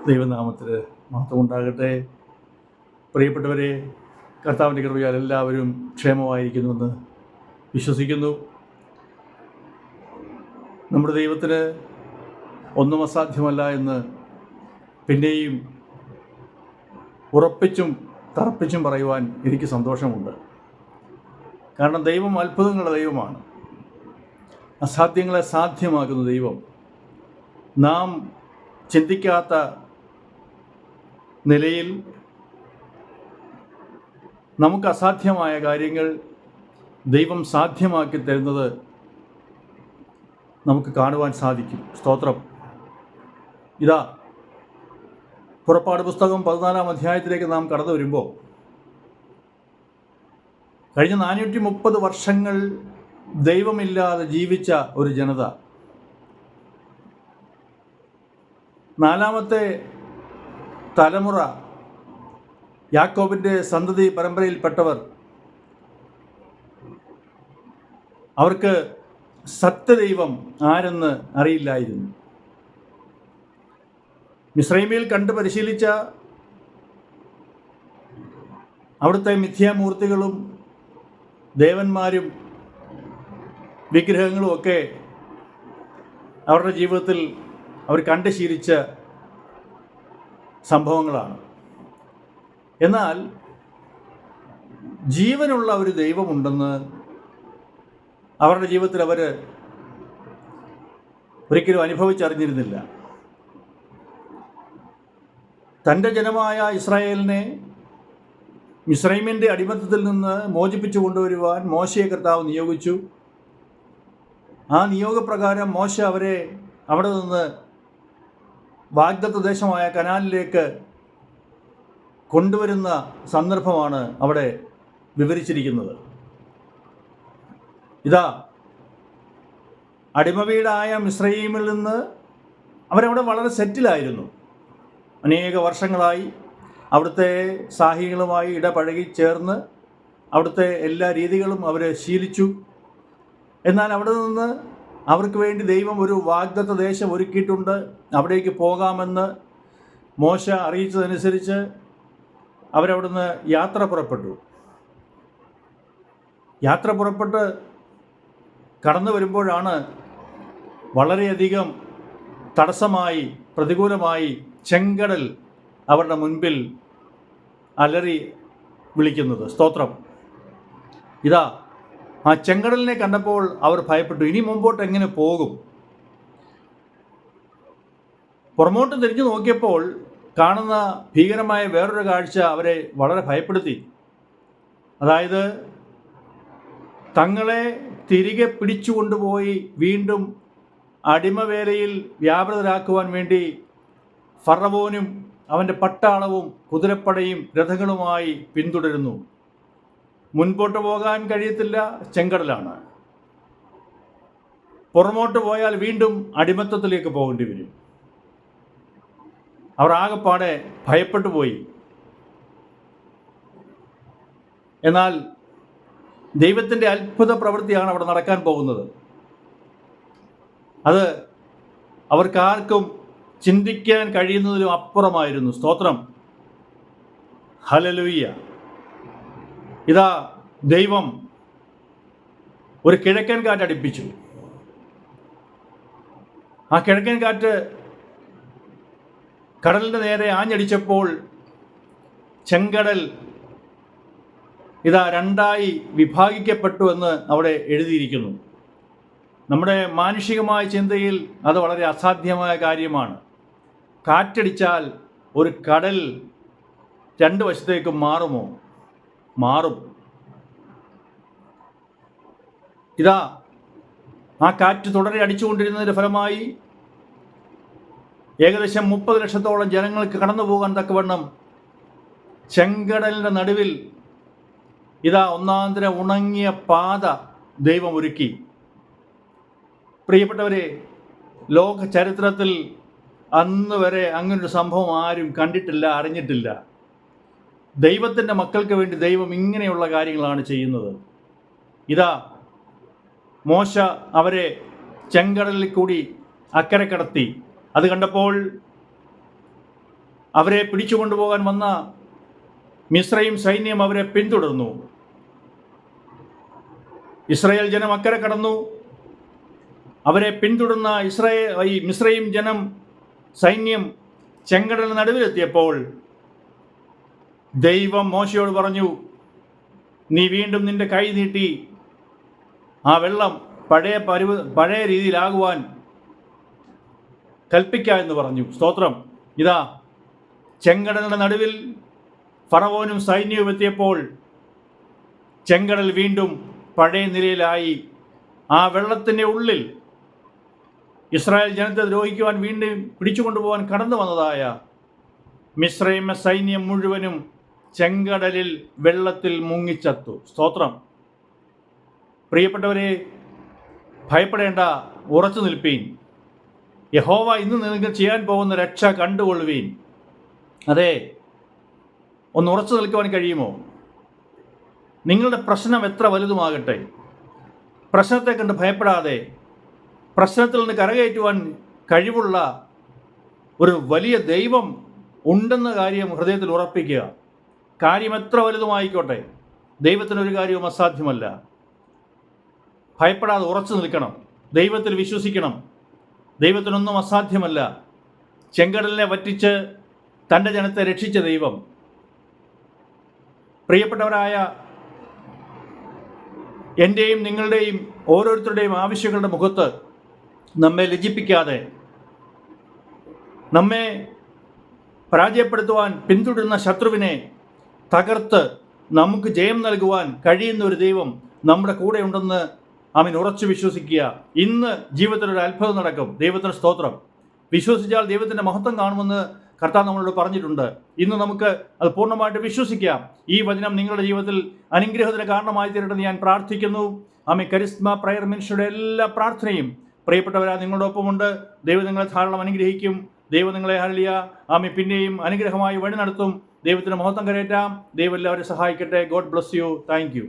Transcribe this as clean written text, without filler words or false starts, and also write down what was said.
ദൈവനാമത്തിന് മഹത്വമുണ്ടാകട്ടെ. പ്രിയപ്പെട്ടവരെ, കർത്താവിൻ്റെ കൃപയാൽ എല്ലാവരും ക്ഷേമമായിരിക്കുന്നുവെന്ന് വിശ്വസിക്കുന്നു. നമ്മുടെ ദൈവത്തിന് ഒന്നും അസാധ്യമല്ല എന്ന് പിന്നെയും ഉറപ്പിച്ചും തറപ്പിച്ചും പറയുവാൻ എനിക്ക് സന്തോഷമുണ്ട്. കാരണം ദൈവം അത്ഭുതങ്ങളുടെ ദൈവമാണ്. അസാധ്യങ്ങളെ സാധ്യമാക്കുന്ന ദൈവം. നാം ചിന്തിക്കാത്ത നിലയിൽ നമുക്ക് അസാധ്യമായ കാര്യങ്ങൾ ദൈവം സാധ്യമാക്കി തരുന്നത് നമുക്ക് കാണുവാൻ സാധിക്കും. സ്തോത്രം. ഇതാ, പുറപ്പാട് പുസ്തകം 14-ാം അധ്യായത്തിലേക്ക് നാം കടന്നു വരുമ്പോൾ, കഴിഞ്ഞ 430 വർഷങ്ങൾ ദൈവമില്ലാതെ ജീവിച്ച ഒരു ജനത, 4-ാമത്തെ തലമുറ, യാക്കോബിൻ്റെ സന്തതി പരമ്പരയിൽപ്പെട്ടവർ, അവർക്ക് സത്യദൈവം ആരെന്ന് അറിയില്ലായിരുന്നു. മിസ്രൈമിൽ കണ്ട് പരിശീലിച്ച അവിടുത്തെ മിഥ്യാമൂർത്തികളും ദേവന്മാരും വിഗ്രഹങ്ങളും ഒക്കെ അവരുടെ ജീവിതത്തിൽ അവർ കണ്ട് ശീലിച്ച സംഭവങ്ങളാണ്. എന്നാൽ ജീവനുള്ള ഒരു ദൈവമുണ്ടെന്ന് അവരുടെ ജീവിതത്തിൽ അവർ ഒരിക്കലും അനുഭവിച്ചറിഞ്ഞിരുന്നില്ല. തൻ്റെ ജനമായ ഇസ്രായേലിനെ മിസ്രൈമിൻ്റെ അടിമത്തത്തിൽ നിന്ന് മോചിപ്പിച്ചു കൊണ്ടുവരുവാൻ മോശയെ കർത്താവ് നിയോഗിച്ചു. ആ നിയോഗപ്രകാരം മോശ അവരെ അവിടെ നിന്ന് വാഗ്ദത്ത ദേശമായ കനാനിലേക്ക് കൊണ്ടുവരുന്ന സന്ദർഭമാണ് അവിടെ വിവരിച്ചിരിക്കുന്നത്. ഇതാ, അടിമവീടായ മിസ്രൈമിൽ നിന്ന് അവരവിടെ വളരെ സെറ്റിലായിരുന്നു. അനേക വർഷങ്ങളായി അവിടുത്തെ സാഹികളുമായി ഇടപഴകി ചേർന്ന് അവിടുത്തെ എല്ലാ രീതികളും അവർ ശീലിച്ചു. എന്നാൽ അവിടെ നിന്ന് അവർക്ക് വേണ്ടി ദൈവം ഒരു വാഗ്ദത്ത ദേശം ഒരുക്കിയിട്ടുണ്ട്, അവിടേക്ക് പോകാമെന്ന് മോശ അറിയിച്ചതനുസരിച്ച് അവരവിടുന്ന് യാത്ര പുറപ്പെട്ടു. യാത്ര പുറപ്പെട്ട് കടന്നു വരുമ്പോഴാണ് വളരെയധികം തടസ്സമായി, പ്രതികൂലമായി ചെങ്കടൽ അവരുടെ മുൻപിൽ അലറി വിളിക്കുന്നത്. സ്തോത്രം. ഇതാ, ആ ചെങ്കടലിനെ കണ്ടപ്പോൾ അവർ ഭയപ്പെട്ടു. ഇനി മുമ്പോട്ട് എങ്ങനെ പോകും? പുറമോട്ട് തിരിഞ്ഞു നോക്കിയപ്പോൾ കാണുന്ന ഭീകരമായ വേറൊരു കാഴ്ച അവരെ വളരെ ഭയപ്പെടുത്തി. അതായത്, തങ്ങളെ തിരികെ പിടിച്ചു കൊണ്ടുപോയി വീണ്ടും അടിമവേലയിൽ വ്യാപൃതരാക്കുവാൻ വേണ്ടി ഫറവോനും അവൻ്റെ പട്ടാളവും കുതിരപ്പടയും രഥങ്ങളുമായി പിന്തുടരുന്നു. മുൻപോട്ട് പോകാൻ കഴിയത്തില്ല, ചെങ്കടലാണ്. പുറമോട്ട് പോയാൽ വീണ്ടും അടിമത്തത്തിലേക്ക് പോകേണ്ടി വരും. അവർ ആകെപ്പാടെ ഭയപ്പെട്ടു പോയി. എന്നാൽ ദൈവത്തിൻ്റെ അത്ഭുത പ്രവൃത്തിയാണ് അവിടെ നടക്കാൻ പോകുന്നത്. അത് അവർക്കാർക്കും ചിന്തിക്കാൻ കഴിയുന്നതിലും അപ്പുറമായിരുന്നു. സ്തോത്രം. ഹല്ലേലൂയ. ഇതാ, ദൈവം ഒരു കിഴക്കൻ കാറ്റ് അടിപ്പിച്ചു. ആ കിഴക്കൻ കാറ്റ് കടലിൻ്റെ നേരെ ആഞ്ഞടിച്ചപ്പോൾ ചെങ്കടൽ ഇതാ രണ്ടായി വിഭാഗിക്കപ്പെട്ടു എന്ന് അവിടെ എഴുതിയിരിക്കുന്നു. നമ്മുടെ മാനുഷികമായ ചിന്തയിൽ അത് വളരെ അസാധ്യമായ കാര്യമാണ്. കാറ്റടിച്ചാൽ ഒരു കടൽ രണ്ട് വശത്തേക്കും മാറുമോ? മാറും. ഇതാ, ആ കാറ്റ് തുടരെ അടിച്ചുകൊണ്ടിരുന്നതിൻ്റെ ഫലമായി ഏകദേശം 30 ലക്ഷത്തോളം ജനങ്ങൾക്ക് കടന്നു പോകാൻ തക്കവണ്ണം ചെങ്കടലിൻ്റെ നടുവിൽ ഇതാ ഒന്നാന്തര ഉണങ്ങിയ പാത ദൈവം ഒരുക്കി. പ്രിയപ്പെട്ടവരെ, ലോക ചരിത്രത്തിൽ അന്ന് വരെ അങ്ങനൊരു സംഭവം ആരും കണ്ടിട്ടില്ല, അറിഞ്ഞിട്ടില്ല. ദൈവത്തിൻ്റെ മക്കൾക്ക് വേണ്ടി ദൈവം ഇങ്ങനെയുള്ള കാര്യങ്ങളാണ് ചെയ്യുന്നത്. ഇതാ, മോശ അവരെ ചെങ്കടലിൽ കൂടി അക്കരെ കടത്തി. അത് കണ്ടപ്പോൾ അവരെ പിടിച്ചുകൊണ്ടുപോകാൻ വന്ന മിസ്രയീം സൈന്യം അവരെ പിന്തുടർന്നു. ഇസ്രായേൽ ജനം അക്കരെ കടന്നു. അവരെ പിന്തുടർന്ന മിസ്രയീം ജനം സൈന്യം ചെങ്കടലിന് നടുവിലെത്തിയപ്പോൾ ദൈവം മോശയോട് പറഞ്ഞു, നീ വീണ്ടും നിന്റെ കൈ നീട്ടി ആ വെള്ളം പഴയ രീതിയിലാകുവാൻ കൽപ്പിക്കുക എന്ന് പറഞ്ഞു. സ്തോത്രം. ഇതാ ചെങ്കടലിൻ്റെ നടുവിൽ ഫറവോനും സൈന്യവും എത്തിയപ്പോൾ ചെങ്കടൽ വീണ്ടും പഴയ നിലയിലായി. ആ വെള്ളത്തിൻ്റെ ഉള്ളിൽ ഇസ്രായേൽ ജനത്തെ ദ്രോഹിക്കുവാൻ വീണ്ടും പിടിച്ചുകൊണ്ടുപോകാൻ കടന്നു വന്നതായ മിസ്രയീം സൈന്യം മുഴുവനും ചെങ്കടലിൽ വെള്ളത്തിൽ മുങ്ങിച്ചത്തു. സ്തോത്രം. പ്രിയപ്പെട്ടവരെ, ഭയപ്പെടേണ്ട, ഉറച്ചു നിൽപ്പീൻ. യഹോവ ഇന്ന് നിങ്ങൾക്ക് ചെയ്യാൻ പോകുന്ന രക്ഷ കണ്ടുകൊള്ളുവീൻ. അതെ, ഒന്ന് ഉറച്ചു നിൽക്കുവാൻ കഴിയുമോ? നിങ്ങളുടെ പ്രശ്നം എത്ര വലുതുമാകട്ടെ, പ്രശ്നത്തെ കണ്ട് ഭയപ്പെടാതെ പ്രശ്നത്തിൽ നിന്ന് കരകയറ്റുവാൻ കഴിവുള്ള ഒരു വലിയ ദൈവം ഉണ്ടെന്ന കാര്യം ഹൃദയത്തിൽ ഉറപ്പിക്കുക. കാര്യം എത്ര വലുതുമായിക്കോട്ടെ, ദൈവത്തിനൊരു കാര്യവും അസാധ്യമല്ല. ഭയപ്പെടാതെ ഉറച്ചു നിൽക്കണം, ദൈവത്തിൽ വിശ്വസിക്കണം. ദൈവത്തിനൊന്നും അസാധ്യമല്ല. ചെങ്കടലിനെ വറ്റിച്ച് തൻ്റെ ജനത്തെ രക്ഷിച്ച ദൈവം. പ്രിയപ്പെട്ടവരായ എൻ്റെയും നിങ്ങളുടെയും ഓരോരുത്തരുടെയും ആവശ്യങ്ങളുടെ മുഖത്ത് നമ്മെ ലജ്ജിപ്പിക്കാതെ, നമ്മെ പരാജയപ്പെടുത്തുവാൻ പിന്തുടരുന്ന ശത്രുവിനെ തകർത്ത് നമുക്ക് ജയം നൽകുവാൻ കഴിയുന്ന ഒരു ദൈവം നമ്മുടെ കൂടെ ഉണ്ടെന്ന് ആമേൻ ഉറച്ചു വിശ്വസിക്കുക. ഇന്ന് ജീവിതത്തിലൊരു അത്ഭുതം നടക്കും. ദൈവത്തിന് സ്തോത്രം. വിശ്വസിച്ചാൽ ദൈവത്തിൻ്റെ മഹത്വം കാണുമെന്ന് കർത്താവ് നമ്മളോട് പറഞ്ഞിട്ടുണ്ട്. ഇന്ന് നമുക്ക് അത് പൂർണ്ണമായിട്ട് വിശ്വസിക്കാം. ഈ വചനം നിങ്ങളുടെ ജീവിതത്തിൽ അനുഗ്രഹത്തിന് കാരണമായി തീരട്ടെന്ന് ഞാൻ പ്രാർത്ഥിക്കുന്നു. ആമേൻ. കരിസ്മ പ്രയർ മിനിസ്ട്രിയുടെ എല്ലാ പ്രാർത്ഥനയും പ്രിയപ്പെട്ടവരാ നിങ്ങളുടെ ഒപ്പമുണ്ട്. ദൈവം നിങ്ങളെ ധാരാളം അനുഗ്രഹിക്കും. ദൈവം നിങ്ങളെ ഹല്ലേലൂയ ആമേൻ പിന്നെയും അനുഗ്രഹമായി വഴി നടത്തും. ദൈവത്തിന് മഹത്വം കരയറ്റാം. ദൈവം എല്ലാവരെയും സഹായിക്കട്ടെ. God bless you. Thank you.